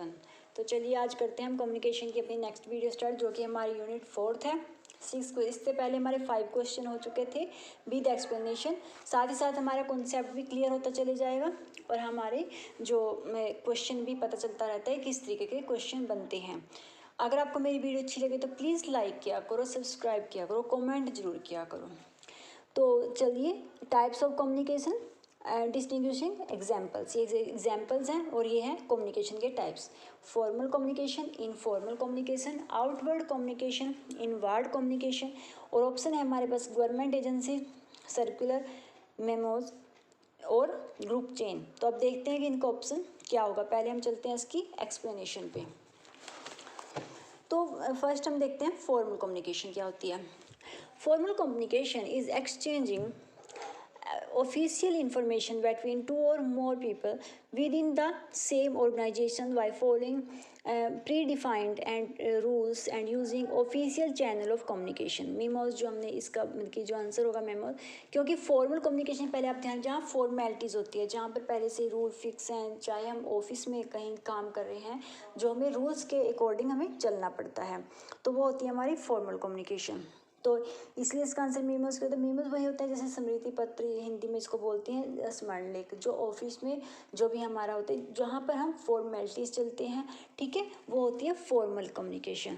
7। तो चलिए आज करते हैं हम कम्युनिकेशन की अपनी नेक्स्ट वीडियो स्टार्ट, जो कि हमारी यूनिट 4 है। 6 को इससे पहले हमारे 5 क्वेश्चन हो चुके थे विद एक्सप्लेनेशन। साथ ही साथ हमारा कॉन्सेप्ट भी क्लियर होता चले जाएगा और हमारे जो क्वेश्चन भी पता चलता रहता है किस तरीके के क्वेश्चन बनते हैं। अगर आपको मेरी वीडियो अच्छी लगे तो प्लीज़ लाइक किया करो, सब्सक्राइब किया करो, कमेंट जरूर किया करो। तो चलिए, types of communication distinguishing examples, ये एग्जाम्पल्स हैं और ये हैं कम्युनिकेशन के types. Formal communication, informal communication, outward communication, inward communication, और ऑप्शन है हमारे पास गवर्नमेंट एजेंसी, सर्कुलर, मेमोज और ग्रुप चेन। तो अब देखते हैं कि इनका ऑप्शन क्या होगा। पहले हम चलते हैं इसकी एक्सप्लेनेशन पे। तो फर्स्ट हम देखते हैं फॉर्मल कम्युनिकेशन क्या होती है। Formal communication is exchanging official information between two or more people within the same organization by following predefined and rules and using official channel of communication। Memos जो हमने इसका कि जो आंसर होगा मेमोज, क्योंकि फॉर्मल कम्युनिकेशन पहले आप ध्यान, जहाँ फॉर्मेलिटीज़ होती है, जहाँ पर पहले से रूल फिक्स हैं, चाहे हम ऑफिस में कहीं काम कर रहे हैं, जो हमें रूल्स के अकॉर्डिंग हमें चलना पड़ता है, तो वो होती है हमारी फॉर्मल कम्युनिकेशन। तो इसलिए इसका आंसर मीमोज के, तो मीमोज वही होता है जैसे स्मृति पत्र, हिंदी में इसको बोलते हैं स्मरण लेख, जो ऑफिस में जो भी हमारा होता है, जहाँ पर हम फॉर्मेलिटीज़ चलते हैं, ठीक है, वो होती है formal communication.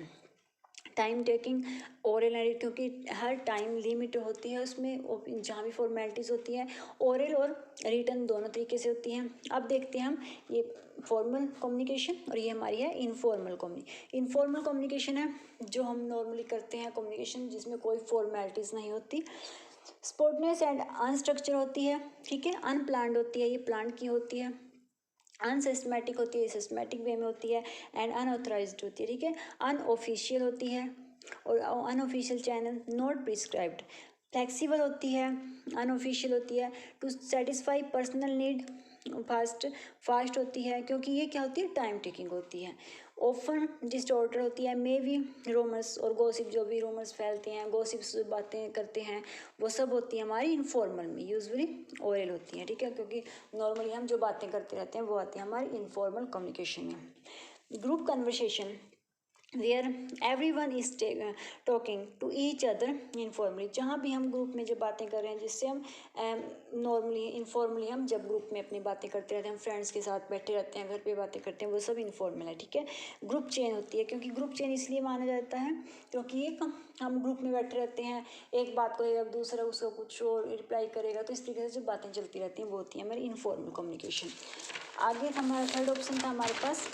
Time taking oral and, क्योंकि हर टाइम लिमिट होती है उसमें, जहाँ भी फॉर्मेलिटीज़ होती हैं ओरल और रिटर्न दोनों तरीके से होती हैं। अब देखते हैं हम ये फॉर्मल कम्युनिकेशन और ये हमारी है इनफॉर्मल इनफॉर्मल कम्युनिकेशन है जो हम नॉर्मली करते हैं कम्युनिकेशन, जिसमें कोई फॉर्मेलिटीज़ नहीं होती, स्पॉन्टेनियस एंड अनस्ट्रक्चर होती है, ठीक है, अनप्लान्ड होती है, ये प्लान की होती है, अनसिस्टमेटिक होती है, सिस्टमेटिक वे में होती है, एंड अनऑथराइज्ड होती है, ठीक है, अनऑफिशियल होती है और unofficial channel, not prescribed, flexible होती है, अनऑफिशियल होती है, to satisfy personal need, fast होती है, क्योंकि ये क्या होती है टाइम टेकिंग होती है, ऑफन डिस्टॉर्टेड होती है, मे बी रोमर्स और गॉसिप, जो भी रोमर्स फैलते हैं, गॉसिप्स बातें करते हैं, वो सब होती है हमारी इनफॉर्मल में, यूजुअली ओरल होती हैं, ठीक है, क्योंकि नॉर्मली हम जो बातें करते रहते हैं वो आती हैं हमारी इनफॉर्मल कम्युनिकेशन में। Group conversation where every one is talking to each other informally, जहाँ भी हम ग्रुप में जब बातें कर रहे हैं, जिससे हम नॉर्मली इनफॉर्मली हम जब ग्रुप में अपनी बातें करते रहते हैं, हम फ्रेंड्स के साथ बैठे रहते हैं, घर पे बातें करते हैं, वो सब इनफॉर्मल है, ठीक है। ग्रुप चेन होती है, क्योंकि ग्रुप चेन इसलिए माना जाता है क्योंकि एक हम ग्रुप में बैठे रहते हैं, एक बात करेगा दूसरा उसको कुछ और रिप्लाई करेगा, तो इस तरीके से जो बातें चलती रहती हैं वो होती है हमारी इनफॉर्मल कम्युनिकेशन। आगे हमारा थर्ड ऑप्शन था हमारे पास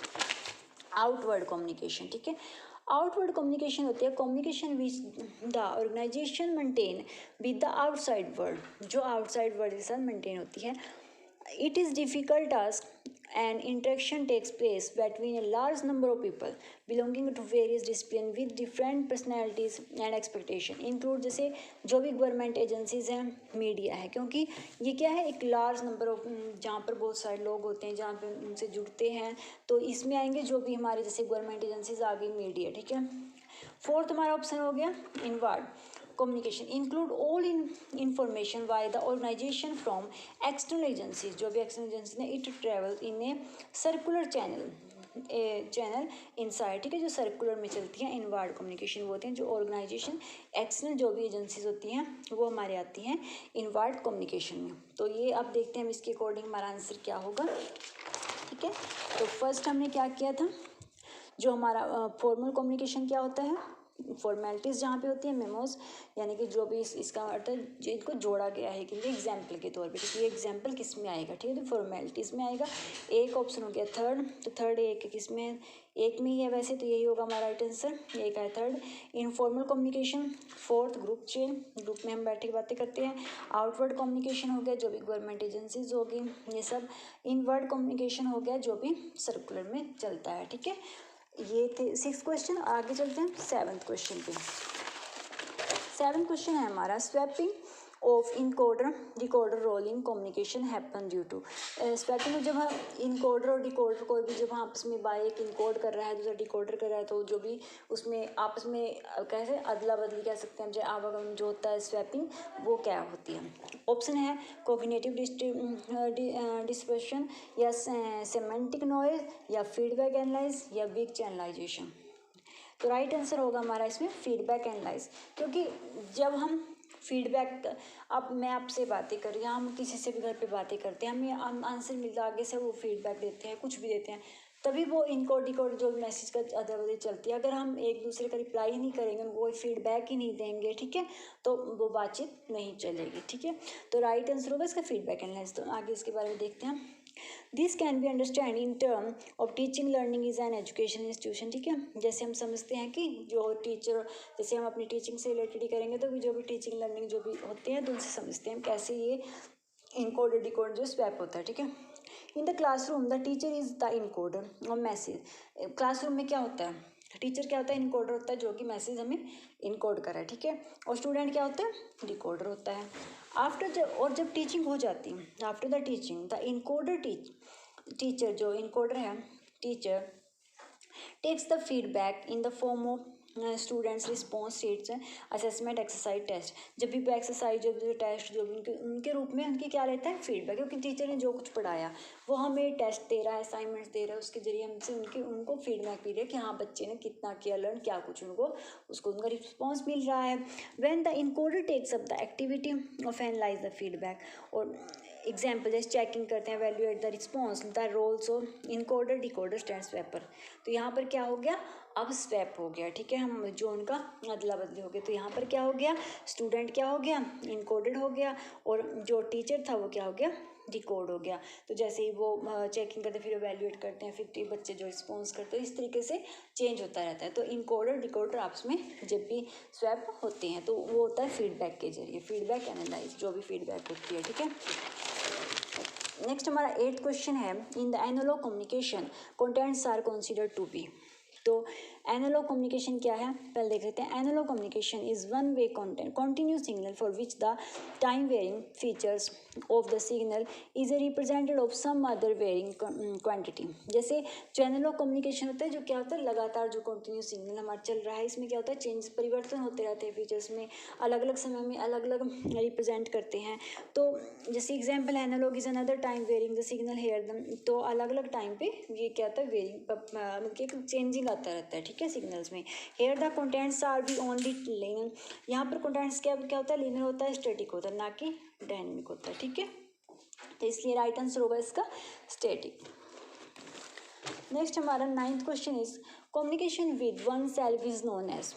आउटवर्ड कम्युनिकेशन, ठीक है। आउटवर्ड कम्युनिकेशन होती है communication which the organization maintain with the outside world, जो आउटसाइड वर्ल्ड के साथ मेंटेन होती है। It is difficult task and interaction takes place between a large number of people belonging to various discipline with different personalities and expectation include, जैसे जो भी government agencies हैं, media है, क्योंकि ये क्या है एक लार्ज नंबर ऑफ, जहाँ पर बहुत सारे लोग होते हैं, जहाँ पर उनसे जुड़ते हैं, तो इसमें आएंगे जो भी हमारे जैसे गवर्नमेंट एजेंसीज आ गई, मीडिया, ठीक है। फोर्थ हमारा ऑप्शन हो गया inward communication, include all information by the organization from external agencies, जो भी एक्सटर्नल एजेंसी ने, it travel in a circular channel inside, ठीक है, जो सर्कुलर में चलती हैं। इनवर्ड कम्युनिकेशन वो होती हैं जो ऑर्गेनाइजेशन एक्सटर्नल जो भी एजेंसीज होती हैं वो हमारे आती हैं इनवर्ड कम्युनिकेशन में। तो ये अब देखते हैं हम इसके अकॉर्डिंग हमारा आंसर क्या होगा, ठीक है। तो फर्स्ट हमने क्या किया था, जो हमारा फॉर्मल कम्युनिकेशन क्या होता है, फॉर्मेलिटीज़ जहाँ पे होती है, मेमोज, यानी कि जो भी इसका अर्थ है जिनको जोड़ा गया है कि एग्जाम्पल के तौर पे, तो ये एग्जाम्पल किस में आएगा, ठीक है, तो फॉर्मेलिटीज़ में आएगा। एक ऑप्शन हो गया थर्ड, तो थर्ड एक किस में है, एक में ही है वैसे, तो यही होगा हमारा राइट आंसर, एक है third. Informal communication, fourth group chain, group में हम बैठ के बातें करते हैं। आउटवर्ड कम्युनिकेशन हो गया जो भी गवर्नमेंट एजेंसीज होगी ये सब। इनवर्ड कम्युनिकेशन हो गया जो भी सर्कुलर में चलता है, ठीक है। ये थे 6 क्वेश्चन। आगे चलते हैं 7th क्वेश्चन पे। 7th क्वेश्चन है हमारा swapping of encoder decoder role in communication happen due to swapping में जब हम इनकोडर और डिकोडर कोई भी जब आपस में बाय एक इनकोड कर रहा है दूसरा डिकोडर कर रहा है तो जो भी उसमें आपस में कैसे अदला बदली कह सकते हैं जो आवागमन जो होता है स्वेपिंग वो क्या होती है। ऑप्शन है कोग्निटिव डिस्पर्शन या सेमेंटिक नॉइज या फीडबैक एनालाइज या वीक चैनलाइजेशन। तो राइट आंसर होगा हमारा इसमें फीडबैक एनालाइज, क्योंकि जब हम फीडबैक अब मैं आपसे बातें कर रही हूँ हम किसी से भी घर पे बातें करते हैं हमें आंसर मिलता आगे से वो फीडबैक देते हैं कुछ भी देते हैं तभी वो इनकोड डिकोड जो मैसेज का अदला बदली चलती है। अगर हम एक दूसरे का रिप्लाई ही नहीं करेंगे उनको कोई फीडबैक ही नहीं देंगे ठीक है तो वो बातचीत नहीं चलेगी ठीक है। तो राइट आंसर होगा इसका फीडबैक एनालाइज। तो आगे इसके बारे में देखते हैं। This can be understand in term of teaching learning is an education institution ठीक है। जैसे हम समझते हैं कि जो टीचर जैसे हम अपनी टीचिंग से रिलेटेड ही करेंगे तो जो भी टीचिंग लर्निंग जो भी होते हैं तो उनसे समझते हैं कैसे ये इनकोड डिकोड जो स्वैप होता है ठीक है। In the classroom the teacher is the encoder और मैसेज। क्लासरूम में क्या होता है टीचर क्या होता है इनकोडर होता है जो कि मैसेज हमें इनकोड कर रहा है ठीक है और स्टूडेंट क्या होता है डिकोडर होता है। जब टीचिंग हो जाती है after the teaching the encoder teacher जो इनकोडर है teacher takes the feedback in the form of students response sheets assessment exercise test. जब भी एक्सरसाइज जो भी टेस्ट जो भी उनके रूप में उनके क्या रहता है फीडबैक, क्योंकि टीचर ने जो कुछ पढ़ाया वो हमें टेस्ट दे रहा है असाइनमेंट्स दे रहा है उसके जरिए हमसे उनको फीडबैक मिल रहा है कि हाँ बच्चे ने कितना किया लर्न क्या कुछ उसको उनका रिस्पॉन्स मिल रहा है। When the encoder takes up the activity of analyse the feedback और एग्जाम्पल जैसे चेकिंग करते हैं evaluate the response the roles of encoder decoder stand swapper. तो यहाँ पर क्या हो गया अब स्वैप हो गया ठीक है हम जो उनका अदला बदली हो गया। तो यहाँ पर क्या हो गया स्टूडेंट क्या हो गया इनकोडेड हो गया और जो टीचर था वो क्या हो गया डिकोड हो गया। तो जैसे ही वो चेकिंग करते फिर वैल्यूएट करते हैं फिर बच्चे जो रिस्पॉन्स करते हैं इस तरीके से चेंज होता रहता है। तो इनकोडर डिकोडर आपस में जब भी स्वैप होते हैं तो वो होता है फीडबैक के जरिए फीडबैक एनालाइज जो भी फीडबैक होती है ठीक है। नेक्स्ट हमारा 8th क्वेश्चन है in the analog communication contents are considered to be. तो एनालॉग कम्युनिकेशन क्या है पहले देख लेते हैं। Analog communication is one way content continuous signal for which the time varying features of the signal is a represented of some other varying quantity. जैसे जो analogue communication होता है जो क्या होता है लगातार जो कंटिन्यूस सिग्नल हमारा चल रहा है इसमें क्या होता है चेंज परिवर्तन होते रहते हैं फीचर्स में अलग अलग समय में अलग अलग रिप्रेजेंट करते हैं। तो जैसे example analog is another time varying the signal here तो अलग अलग टाइम पे ये क्या होता है वेरिंग मतलब चेंजिंग आता रहता है ठीक है सिग्नल्स में। Here the contents are be only linear. यहाँ पर कंटेंट्स क्या होता है लिनियर होता है स्टैटिक होता है ना कि डायनेमिक होता है ठीक है। तो इसलिए राइट आंसर होगा इसका स्टैटिक। नेक्स्ट हमारा 9th question is communication with one self is known as.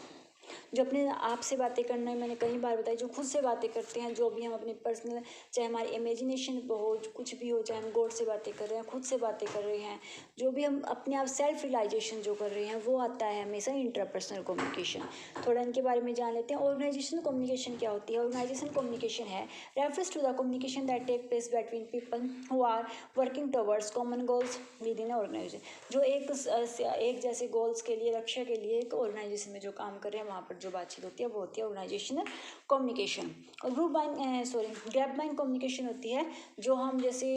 जो अपने आप से बातें करना है मैंने कई बार बताया जो खुद से बातें करते हैं जो भी हम अपने पर्सनल चाहे हमारी इमेजिनेशन हो कुछ भी हो चाहे हम गॉड से बातें कर रहे हैं खुद से बातें कर रहे हैं जो भी हम अपने आप सेल्फ रियलाइजेशन जो कर रहे हैं वो आता है हमेशा इंटरपर्सनल कम्युनिकेशन। थोड़ा इनके बारे में जान लेते हैं। ऑर्गेनाइजेशनल कम्युनिकेशन क्या होती है। ऑर्गेनाइजेशन कम्युनिकेशन है refers to the communication that take place between people who are working towards common goals within organization. जो एक जैसे गोल्स के लिए लक्ष्य के लिए एक ऑर्गेनाइजेशन में जो काम कर रहे हैं वहाँ पर जो बातचीत होती है वो होती है ऑर्गेनाइजेशनल कम्युनिकेशन। और ग्रुप बाइंड कम्युनिकेशन होती है जो हम जैसे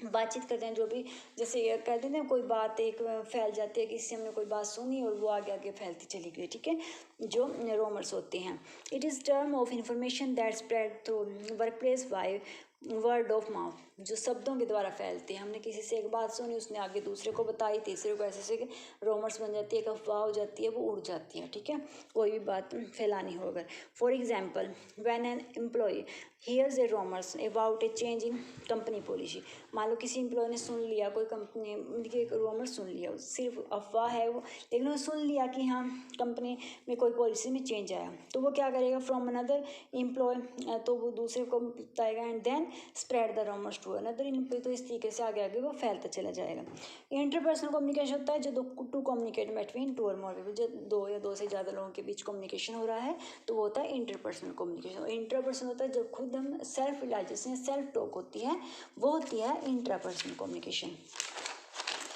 बातचीत करते हैं जो भी जैसे कहते हैं कोई बात एक फैल जाती है किसी से हमने कोई बात सुनी और वो आगे आगे फैलती चली गई ठीक है जो रोमर्स होते हैं। It is term of information that spread through work place by word of mouth जो शब्दों के द्वारा फैलते हैं। हमने किसी से एक बात सुनी उसने आगे दूसरे को बताई तीसरे को ऐसे ऐसे रोमर्स बन जाती है एक अफवाह हो जाती है वो उड़ जाती है ठीक है कोई भी बात फैलानी हो अगर। For example when an employee hears a rumours about a change in company policy. मान लो किसी एम्प्लॉय ने सुन लिया कोई कंपनी उनकी एक रोमर सुन लिया सिर्फ अफवाह है वो लेकिन वो सुन लिया कि हाँ कंपनी में कोई पॉलिसी में चेंज आया तो वो क्या करेगा फ्रॉम अनदर एम्प्लॉय तो वो दूसरे को बताएगा and then spread the rumours to another employee. तो इस तरीके से आगे आगे वो फैलता चला जाएगा। इंटरपर्सनल कम्युनिकेशन होता है जो टू कम्युनिकेट बिटवीन टू और मोर पीपल जो दो या दो से ज़्यादा लोगों के बीच कम्युनिकेशन हो रहा है तो वो होता है इंटरपर्सनल कम्युनिकेशन। इंटरपर्सनल होता है जब खुद हम सेल्फ रियलाइजेशन सेल्फ टॉक होती है वो होती है intrapersonal communication.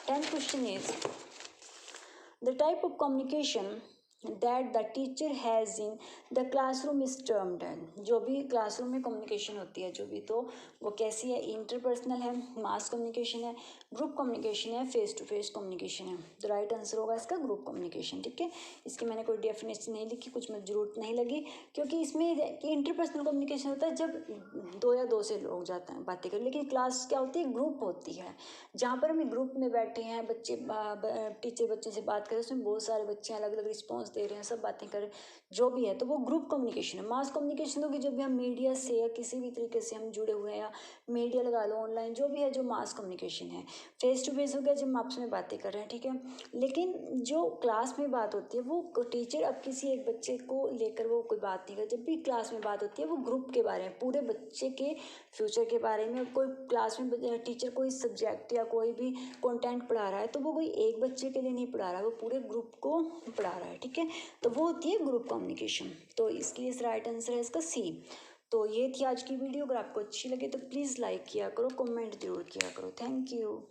10th question is the type of communication that the teacher has in the classroom is termed है। जो भी क्लासरूम में कम्युनिकेशन होती है जो भी, तो वो कैसी है, इंटरपर्सनल है, मास कम्युनिकेशन है, ग्रुप कम्युनिकेशन है, फेस टू फेस कम्युनिकेशन है। तो राइट आंसर होगा इसका ग्रुप कम्युनिकेशन। ठीक है, इसकी मैंने कोई डेफिनेशन नहीं लिखी, कुछ मुझे जरूरत नहीं लगी, क्योंकि इसमें इंटरपर्सनल कम्युनिकेशन होता है जब दो या दो से लोग जाते हैं बातें कर, लेकिन क्लास क्या होती है, ग्रुप होती है, जहाँ पर हम ग्रुप में बैठे हैं, बच्चे टीचर बच्चे से बात करें, उसमें बहुत सारे बच्चे अलग अलग रिस्पॉन्स दे रहे हैं, सब बातें कर रहे हैं, जो भी है, तो वो ग्रुप कम्युनिकेशन है। मास कम्युनिकेशन होगी जब भी हम मीडिया से या किसी भी तरीके से हम जुड़े हुए हैं, या मीडिया लगा लो, ऑनलाइन, जो भी है, जो मास कम्युनिकेशन है। फेस टू फेस हो गया जब हम आपस में बातें कर रहे हैं। ठीक है, लेकिन जो क्लास में बात होती है वो टीचर अब किसी एक बच्चे को लेकर वो कोई बात नहीं करता। जब भी क्लास में बात होती है वो ग्रुप के बारे में, पूरे बच्चे के फ्यूचर के बारे में। कोई क्लास में टीचर कोई सब्जेक्ट या कोई भी कंटेंट पढ़ा रहा है तो वो कोई एक बच्चे के लिए नहीं पढ़ा रहा है, वो पूरे ग्रुप को पढ़ा रहा है। ठीक है, तो वो होती है ग्रुप कम्युनिकेशन। तो इसके लिए राइट आंसर है इसका सी। तो ये थी आज की वीडियो। अगर आपको अच्छी लगे तो प्लीज़ लाइक किया करो, कमेंट जरूर किया करो। Thank you.